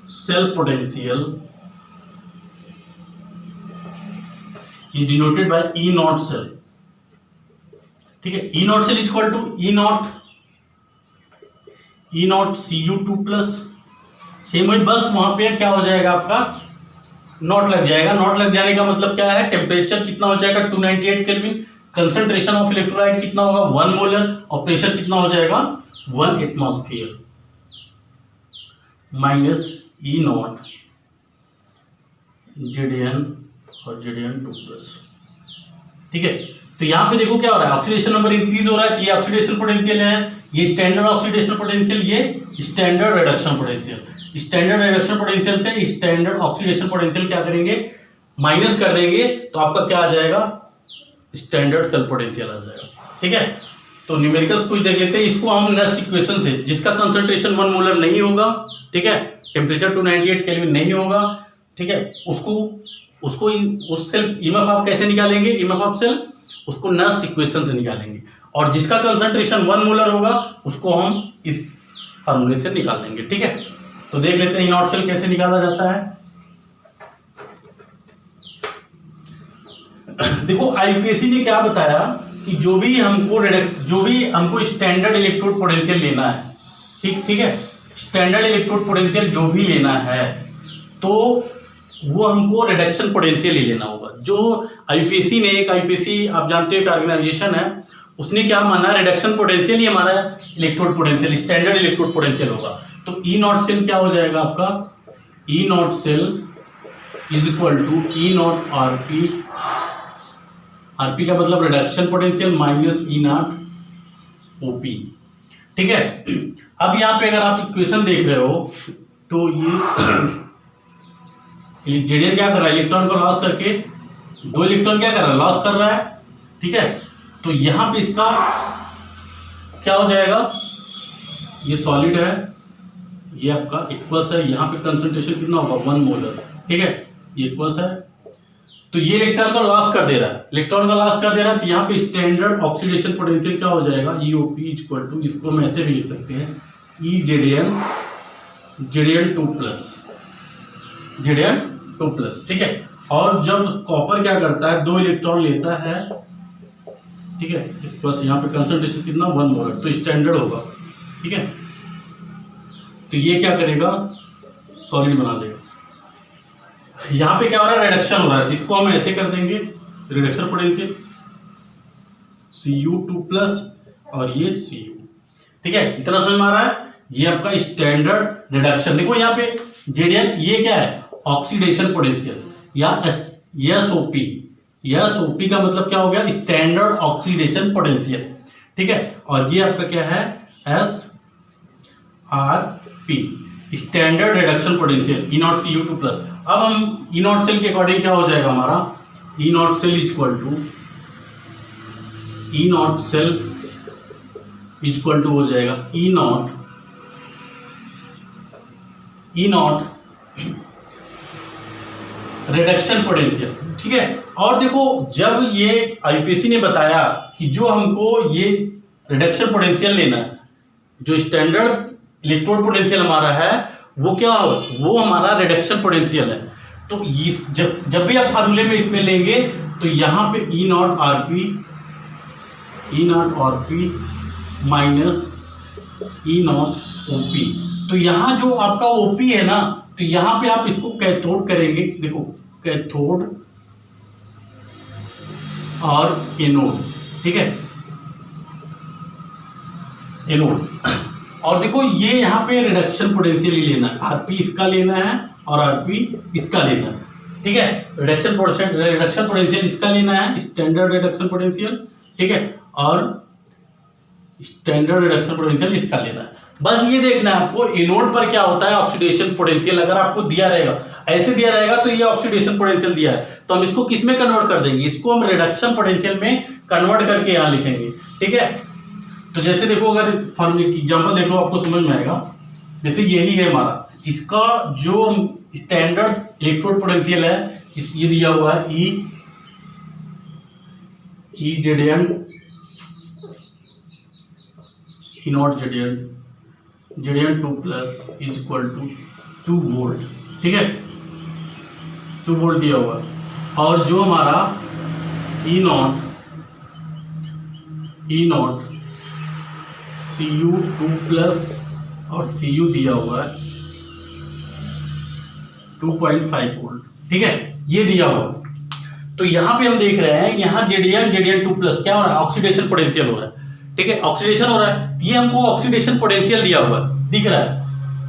cell potential is denoted by E naught cell, ठीक है। E naught cell is equal to E naught Cu2 plus, same वही, बस वहां पे क्या हो जाएगा, आपका नॉट लग जाएगा। नॉट लग जाने का मतलब क्या है, टेम्परेचर कितना हो जाएगा 298 केल्विन, कंसंट्रेशन ऑफ इलेक्ट्रोलाइट कितना होगा 1 मोलर, और प्रेशर कितना हो जाएगा 1 atmosphere minus E naught Zn और Zn2 प्लस, ठीक है। तो यहां पे देखो क्या हो रहा है, ऑक्सीडेशन नंबर इंक्रीज हो रहा है, ये ऑक्सीडेशन पोटेंशियल है, ये स्टैंडर्ड ऑक्सीडेशन पोटेंशियल, ये standard reduction potential. Standard reduction potential से स्टैंडर्ड ऑक्सीडेशन पोटेंशियल क्या करेंगे, माइनस कर देंगे, तो आपका क्या आ जाएगा, स्टैंडर्ड सेल पोटेंशियल आ जाएगा, ठीक है। तो न्यूमेरिकल्स कुछ देख लेते हैं। इसको हम नेक्स्ट इक्वेशन से, जिसका कंसंट्रेशन 1 मोलर नहीं होगा, ठीक है, टेम्परेचर 298 केल्विन नहीं होगा, ठीक है, उसको उस सेल ईएमएफ आप कैसे निकालेंगे, ईएमएफ ऑफ सेल उसको नेक्स्ट इक्वेशन से निकालेंगे, और जिसका कंसंट्रेशन 1 मोलर होगा उसको हम इस फार्मूले से निकाल लेंगे, ठीक है। तो देख लेते हैं नॉट सेल कैसे निकाला जाता है। देखो आईपीएसी ने क्या बताया कि जो भी हमको स्टैंडर्ड इलेक्ट्रोड पोटेंशियल लेना है, ठीक है, स्टैंडर्ड इलेक्ट्रोड पोटेंशियल जो भी लेना है तो वो हमको रिडक्शन पोटेंशियल ही लेना होगा। जो आईपीएसी ने, एक आईपीएसी आप जानते हो एक ऑर्गेनाइजेशन है, उसने क्या माना, रिडक्शन पोटेंशियल ही हमारा electrode potential, standard electrode potential होगा। तो ई नॉट सेल क्या हो जाएगा आपका, E naught cell is equal to E naught RP, RP का मतलब reduction potential minus E naught OP, ठीक है। अब यहाँ पे अगर आप इक्वेशन देख रहे हो तो ये जेडीएन क्या कर रहा है, इलेक्ट्रॉन को लॉस करके, 2 इलेक्ट्रॉन क्या कर रहा है, लॉस कर रहा है, ठीक है। तो यहाँ पे इसका क्या हो जाएगा, ये सॉलिड है, ये आपका एक्वस है, यहाँ पे कंसंट्रेशन कितना होगा 1 मोलर, ठीक है, ये एक्वस है। तो ये इलेक्ट्रॉन को लॉस कर दे रहा है, इलेक्ट्रॉन को लॉस कर दे रहा है, तो यहाँ पे स्टैंडर्ड ऑक्सीडेशन पोटेंशियल क्या हो जाएगा, ईओपी इक्वल टू, इसको हम ऐसे भी लिख सकते हैं, ई जेडीएन 2 प्लस, ठीक है। और जब कॉपर क्या करता है, 2 इलेक्ट्रॉन लेता है, ठीक है, बस यहाँ पे कंसंट्रेशन कितना 1 मोलर, तो स्टैंडर्ड होगा, ठीक है। तो ये क्या करेगा, सॉलिड बना देगा। यहाँ पे क्या हो रहा है, रिडक्शन हो रहा है, जिसको हम ऐसे कर देंगे, रिडक्शन पोटेंशियल Cu2 प्लस और ये Cu, ठीक है, इतना समझ में आ रहा है। ये आपका स्टैंडर्ड रिडक्शन, देखो यहाँ पे जेडीएन, ये क्या है, ऑक्सीडेशन पोटेंशियल, या एसओपी, एसओपी का मतलब क्या हो गया, स्टैंडर्ड ऑक्सीडेशन पोटेंशियल, ठीक है। और ये आपका क्या है, SRP, स्टैंडर्ड रिडक्शन पोटेंशियल, ई नॉट Cu2 प्लस। अब हम ई नॉट सेल के अकॉर्डिंग क्या हो जाएगा हमारा, ई नॉट सेल इक्वल टू हो जाएगा ई नॉट रिडक्शन पोटेंशियल, ठीक है। और देखो जब ये आईपीएसी ने बताया कि जो हमको ये रिडक्शन पोटेंशियल लेना है, जो स्टैंडर्ड इलेक्ट्रोड पोटेंशियल हमारा है वो क्या हो, वो हमारा रिडक्शन पोटेंशियल है। तो जब भी आप फार्मूले में इसमें लेंगे तो यहाँ पे E naught RP minus E naught OP, तो यहाँ जो आपका ओपी है ना, तो यहाँ पे आप इसको कैथोड करेंगे, देखो कैथोड और एनोड, ठीक है, एनोड। और देखो ये यहाँ पे रिडक्शन पोटेंशियल ही लेना है, आरपी इसका लेना है और आरपी इसका लेना है, ठीक है। रिडक्शन पोटेंशियल इसका लेना है, स्टैंडर्ड रिडक्शन पोटेंशियल, ठीक है, और स्टैंडर्ड रिडक्शन पोटेंशियल इसका लेना है। बस ये देखना है आपको एनोड पर क्या होता है ऑक्सीडेशन पोटेंशियल, अगर आपको दिया रहेगा, ऐसे दिया रहेगा तो ये ऑक्सीडेशन पोटेंशियल दिया है, तो हम इसको किस में कन्वर्ट कर देंगे, इसको हम रिडक्शन पोटेंशियल में कन्वर्ट करके यहाँ लिखेंगे, ठीक है। तो जैसे देखो, अगर एग्जाम्पल देखो आपको समझ में आएगा, जैसे यही है हमारा, इसका जो स्टैंडर्ड इलेक्ट्रोड पोटेंशियल है, ये दिया हुआ है E ZN, E naught ZN 2 plus is equal to 2 volt, ठीक है, 2 वोल्ट दिया हुआ है। और जो हमारा ई नॉट Cu2 प्लस और Cu दिया हुआ है 2.5 वोल्ट, ठीक है, ये दिया हुआ। तो यहाँ पे हम देख रहे हैं, यहाँ जेडीएन 2 प्लस क्या हो रहा है, ऑक्सीडेशन पोटेंशियल हो रहा है, ठीक है, ऑक्सीडेशन हो रहा है, ये हमको ऑक्सीडेशन पोटेंशियल दिया हुआ है, दिख रहा है,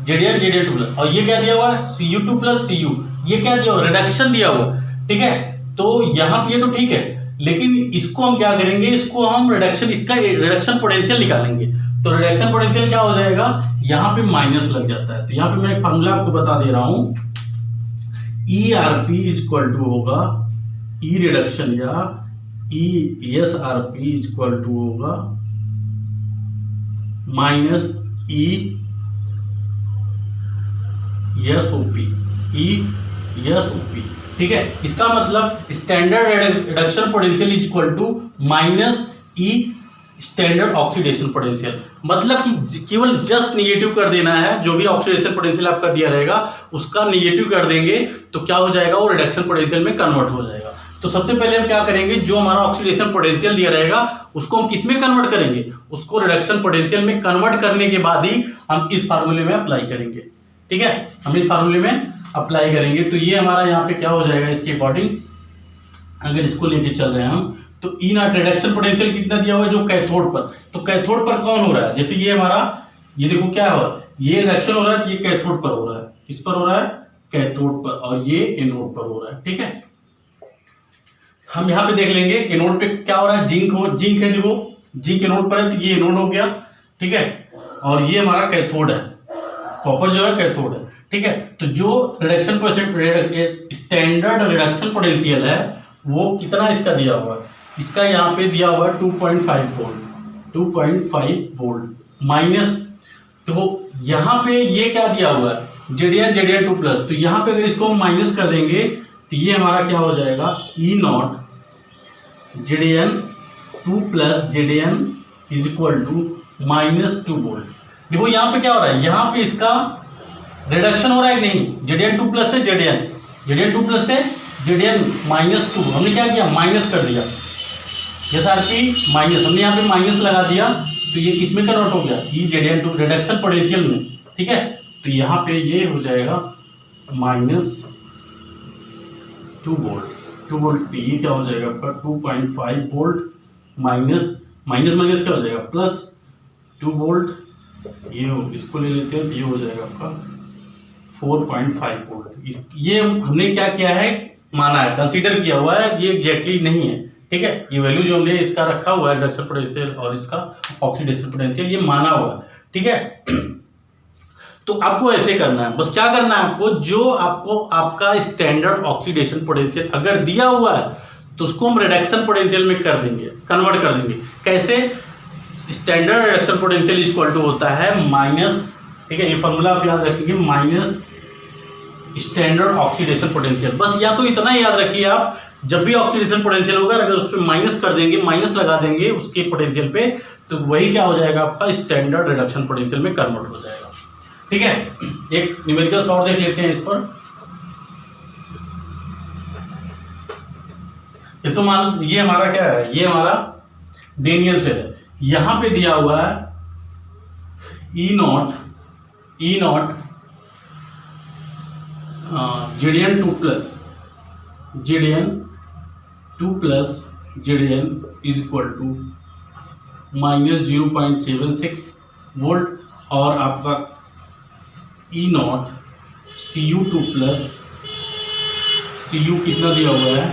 जेडीएन 2 प्लस। और ये क्या दिया हुआ है, Cu2 प्लस Cu, ये क्या दिया हुआ, रिडक्शन दिया हुआ, ठीक है। तो यहाँ पे ये तो ठीक है, लेकिन इसको हम क्या करेंगे, इसको हम इसका रिडक्शन पोटेंशियल निकालेंगे। तो रिडक्शन पोटेंशियल क्या हो जाएगा, यहाँ पे माइनस लग जाता है। तो यहाँ पे मैं एक फॉर्मूला आपको बता दे रहा हूँ, E R P equal to होगा ई रिडक्शन, या E S R P equal to होगा minus E S O P, E S O P, ठीक है। इसका मतलब standard reduction potential is equal to minus E standard oxidation potential. मतलब कि केवल जस्ट निगेटिव कर देना है, जो भी ऑक्सीडेशन पोटेंशियल आपका दिया रहेगा उसका निगेटिव कर देंगे तो क्या हो जाएगा, वो रिडक्शन पोटेंशियल में कन्वर्ट हो जाएगा। तो सबसे पहले हम क्या करेंगे, जो हमारा ऑक्सीडेशन पोटेंशियल दिया रहेगा उसको हम किस में कन्वर्ट करेंगे, उसको रिडक्शन पोटेंशियल में कन्वर्ट करने के बाद ही हम इस फार्मूले में अप्लाई करेंगे, ठीक है। हम इस फार्मूले में अप्लाई करेंगे तो ये हमारा यहाँ पे क्या हो जाएगा, इसके अकॉर्डिंग अगर इसको लेके चल रहे हैं हम, तो ई नॉट रिडक्शन पोटेंशियल कितना दिया हुआ है, जो कैथोड पर, तो कैथोड पर कौन हो रहा है, जैसे ये हमारा, ये देखो क्या हो रहा है, ये रिडक्शन हो रहा है तो ये कैथोड पर हो रहा है, किस पर हो रहा है, कैथोड पर, और ये एनोड पर हो रहा है, ठीक है। हम यहाँ पे देख लेंगे एनोड पे क्या हो रहा है, जिंक है, देखो जिंक एनोड पर है तो ये एनोड हो गया, ठीक है। और ये हमारा कैथोड है, कॉपर जो है कैथोड है, ठीक है। तो जो रिडक्शन स्टैंडर्ड रिडक्शन पोटेंशियल है वो कितना इसका दिया हुआ है, इसका यहाँ पे दिया हुआ है 2.5 वोल्ट, 2.5 वोल्ट माइनस, तो यहाँ पे ये क्या दिया हुआ है, Zn 2 प्लस, तो यहाँ पे अगर इसको हम माइनस कर देंगे तो ये हमारा क्या हो जाएगा, E naught Zn 2 plus Zn is equal to -2 volt. देखो यहाँ पे क्या हो रहा है, यहाँ पे इसका रिडक्शन हो रहा है कि नहीं, Zn 2 प्लस से Zn 2 प्लस से Zn -2, हमने क्या किया, माइनस कर दिया, SRP माइनस, हमने यहाँ पे माइनस लगा दिया तो ये किस में कन्वर्ट हो गया, ई Zn 2 रिडक्शन पोटेंशियल में, ठीक है। तो यहाँ पे ये हो जाएगा -2 वोल्ट, 2 वोल्ट, तो ये क्या हो जाएगा आपका 2.5 वोल्ट माइनस माइनस क्या हो जाएगा, +2 वोल्ट, ये इसको ले लेते हैं तो ये हो जाएगा आपका 4.5 वोल्ट। ये हमने क्या किया है, माना है, कंसीडर किया हुआ है, ये एग्जैक्टली नहीं है, ठीक है। ये वैल्यू जो हमने इसका रखा हुआ है रिडक्शन पोटेंशियल और इसका ऑक्सीडेशन पोटेंशियल, ये माना हुआ है, ठीक है। तो आपको ऐसे करना है, बस क्या करना है आपको, जो आपको आपका स्टैंडर्ड ऑक्सीडेशन पोटेंशियल अगर दिया हुआ है तो उसको हम रिडक्शन पोटेंशियल में कर देंगे, कन्वर्ट कर देंगे। कैसे, standard reduction potential is equal to होता है माइनस, ठीक है, ये फॉर्मूला आप याद रखेंगे, माइनस स्टैंडर्ड ऑक्सीडेशन पोटेंशियल। बस या तो इतना ही याद रखिए आप, जब भी ऑक्सीडेशन पोटेंशियल होगा अगर उस पर माइनस कर देंगे, माइनस लगा देंगे उसके पोटेंशियल पे, तो वही क्या हो जाएगा आपका स्टैंडर्ड रिडक्शन पोटेंशियल में कन्वर्ट हो जाएगा, ठीक है। एक न्यूमेरिकल्स और देख लेते हैं इस पर। इसको मान, ये हमारा क्या है, ये हमारा डेनियल सेल है, यहां पे दिया हुआ है E naught Zn 2 plus Zn is equal to -0.76 volt, और आपका E naught Cu2 plus Cu कितना दिया हुआ है,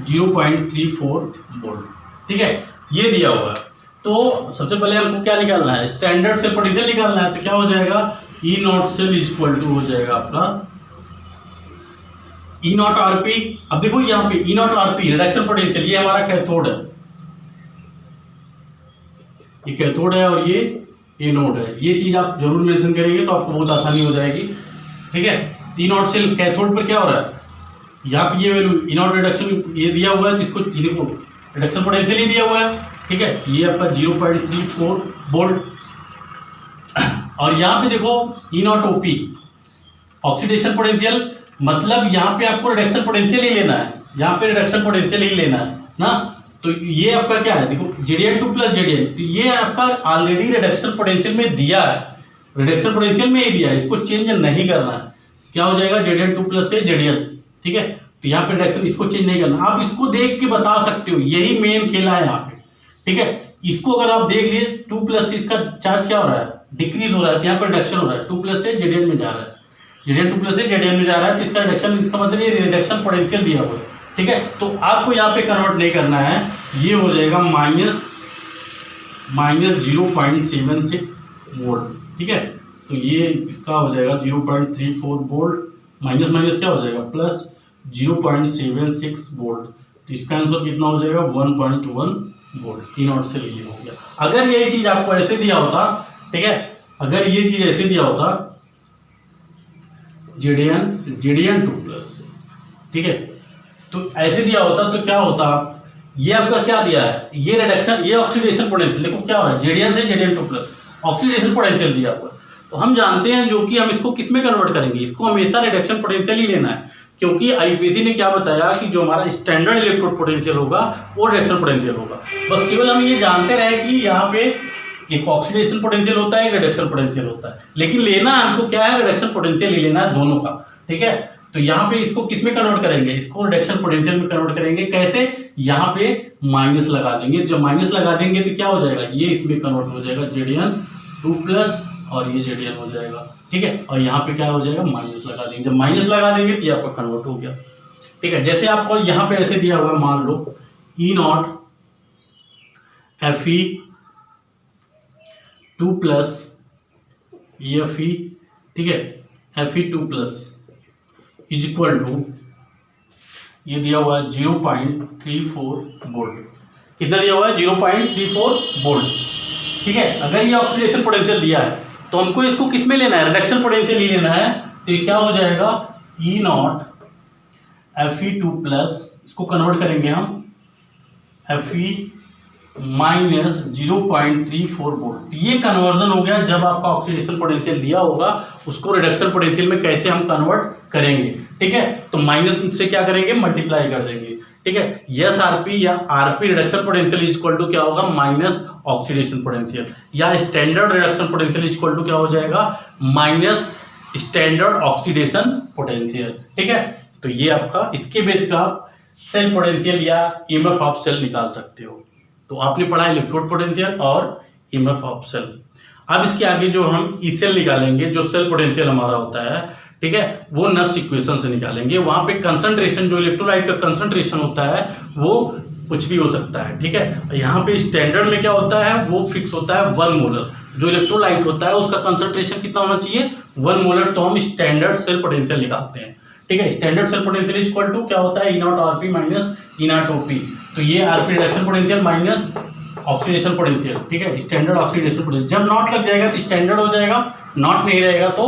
0.34 वोल्ट, ठीक है, ये दिया हुआ है। तो सबसे पहले हमको क्या निकालना है, स्टैंडर्ड सेल पोटेंशियल निकालना है, तो क्या हो जाएगा, E naught cell is equal to हो जाएगा आपका ई नॉट आरपी। अब देखो यहाँ पे E naught RP reduction potential, ये हमारा कैथोड है, ये कैथोड है और ये एनोड है, ये चीज आप जरूर मेंशन करेंगे तो आपको बहुत आसानी हो जाएगी, ठीक है। ई नॉट सेल कैथोड पर क्या हो रहा है, यहाँ पे ये वैल्यू ई नॉट रिडक्शन ये दिया हुआ है, जिसको ये देखो रिडक्शन पोटेंशियल ही दिया हुआ है, ठीक है, ये आपका 0.34 वोल्ट, और यहाँ पे देखो ई नॉट ओपी ऑक्सीडेशन पोटेंशियल, मतलब यहाँ पे आपको रिडक्शन पोटेंशियल ही लेना है, यहाँ पे रिडक्शन पोटेंशियल ही लेना है ना। तो ये आपका क्या है, देखो Zn 2 प्लस Zn, तो ये आपका ऑलरेडी रिडक्शन पोटेंशियल में दिया है, रिडक्शन पोटेंशियल में ही दिया है, इसको चेंज नहीं करना है, क्या हो जाएगा Zn 2 प्लस से Zn, ठीक है। तो यहाँ पे रिडक्शन, इसको चेंज नहीं करना, आप इसको देख के बता सकते हो, यही मेन खेला है यहाँ पे, ठीक है। इसको अगर आप देख लिए 2 प्लस से इसका चार्ज क्या हो रहा है, डिक्रीज हो रहा है, यहाँ पर रिडक्शन हो रहा है, 2 प्लस से Zn में जा रहा है, Zn 2 प्लस से Zn में जा रहा है, तो इसका रिडक्शन, इसका मतलब ये रिडक्शन पोटेंशियल दिया हुआ है, ठीक है। तो आपको यहाँ पे कन्वर्ट नहीं करना है, ये हो जाएगा -0.76 वोल्ट, ठीक है। तो ये इसका हो जाएगा 0.34 वोल्ट, माइनस माइनस क्या हो जाएगा, प्लस 0.76 वोल्ट, तो इसका आंसर कितना हो जाएगा 1.1 वोल्ट, ई नॉट से ये हो गया। अगर यही चीज आपको ऐसे दिया होता, ठीक है, अगर ये चीज ऐसे दिया होता जेडीएन 2+, ठीक है, तो ऐसे दिया होता तो क्या होता, ये आपका क्या दिया है, ये रिडक्शन, ये ऑक्सीडेशन पोटेंशियल, देखो क्या हो रहा है, जेडीएन से जेडीएन 2+, ऑक्सीडेशन पोटेंशियल दिया हुआ है। तो हम जानते हैं जो कि हम इसको किस में कन्वर्ट करेंगे, इसको हमेशा रिडक्शन पोटेंशियल ही लेना है, क्योंकि आईपीसी ने क्या बताया कि जो हमारा स्टैंडर्ड इलेक्ट्रोड पोटेंशियल होगा वो रिडक्शन पोटेंशियल होगा। बस केवल हम ये जानते रहे कि यहाँ पे एक ऑक्सीडेशन पोटेंशियल होता है, एक रिडक्शन पोटेंशियल होता है, लेकिन लेना हमको क्या है, रिडक्शन पोटेंशियल ही लेना है दोनों का, ठीक है। तो यहाँ पे इसको किस में कन्वर्ट करेंगे, इसको रिडक्शन पोटेंशियल में कन्वर्ट करेंगे। कैसे, यहाँ पे माइनस लगा देंगे, जब माइनस लगा देंगे तो क्या हो जाएगा, ये इसमें कन्वर्ट हो जाएगा जेडीएन 2+ और ये जेडीएन हो जाएगा, ठीक है। और यहाँ पे क्या हो जाएगा, माइनस लगा देंगे, जब माइनस लगा देंगे तो ये आपका कन्वर्ट हो गया, ठीक है। जैसे आपको यहाँ पे ऐसे दिया हुआ है, मान लो E0 Fe2+ ये Fe, ठीक है, Fe2+ इज इक्वल टू, ये दिया हुआ है 0.34 वोल्ट, कितना दिया हुआ है 0.34 वोल्ट, ठीक है। अगर ये ऑक्सीडेशन पोटेंशियल दिया है तो हमको इसको किस में लेना है, रिडक्शन पोटेंशियल ही लेना है। तो ये क्या हो जाएगा, E0 Fe2+, इसको कन्वर्ट करेंगे हम Fe माइनस 0.34 वोल्ट। ये कन्वर्जन हो गया, जब आपका ऑक्सीडेशन पोटेंशियल दिया होगा उसको रिडक्शन पोटेंशियल में कैसे हम कन्वर्ट करेंगे, ठीक है। तो माइनस से क्या करेंगे, मल्टीप्लाई कर देंगे, ठीक है। यस आरपी या RP reduction potential is equal to क्या होगा, माइनस ऑक्सीडेशन पोटेंशियल, या standard reduction potential is equal to क्या हो जाएगा, माइनस स्टैंडर्ड ऑक्सीडेशन पोटेंशियल, ठीक है। तो ये आपका, इसके बेस पे आप सेल पोटेंशियल या ईएमएफ ऑफ सेल निकाल सकते हो। तो आपने पढ़ा इलेक्ट्रोड पोटेंशियल और ईएमएफ ऑफ सेल। अब इसके आगे जो हम ई सेल निकालेंगे, जो सेल पोटेंशियल हमारा होता है, ठीक है, वो नर्स इक्वेशन से निकालेंगे। वहां पे कंसंट्रेशन, जो इलेक्ट्रोलाइट का कंसंट्रेशन होता है वो कुछ भी हो सकता है, ठीक है। यहाँ पे स्टैंडर्ड में क्या होता है, वो फिक्स होता है 1 मोलर। जो इलेक्ट्रोलाइट होता है उसका कंसंट्रेशन कितना होना चाहिए, 1 मोलर। तो हम स्टैंडर्ड सेल पोटेंशियल निकालते हैं, ठीक है। Standard cell potential is equal to क्या होता है, E0 RP minus E0 OP. तो ये RP reduction potential minus oxidation potential, ठीक है, स्टैंडर्ड ऑक्सीडेशन पोटेंशियल। जब नॉट लग जाएगा तो स्टैंडर्ड हो जाएगा, नॉट नहीं रहेगा तो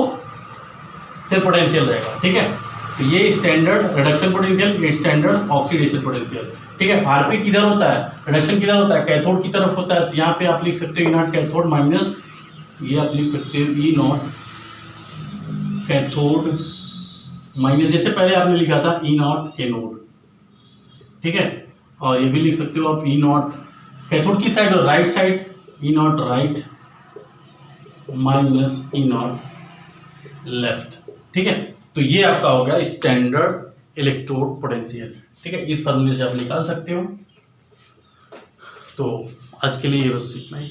सेल पोटेंशियल रहेगा, ठीक है। तो ये स्टैंडर्ड रिडक्शन पोटेंशियल, ये स्टैंडर्ड ऑक्सीडेशन पोटेंशियल, ठीक है। आरपी किधर होता है, रिडक्शन किधर होता है, कैथोड की तरफ होता है। तो यहाँ पे आप लिख सकते हो E0 कैथोड माइनस, ये आप लिख सकते हो E0 कैथोड माइनस, जैसे पहले आपने लिखा था E0 एनोड, ठीक है। और ये भी लिख सकते हो आप E0 कैथोड की साइड और right side, E0 right minus E0 left, ठीक है। तो ये आपका हो गया स्टैंडर्ड इलेक्ट्रोड पोटेंशियल, ठीक है। इस फॉर्मूले से आप निकाल सकते हो। तो आज के लिए ये बस इतना ही।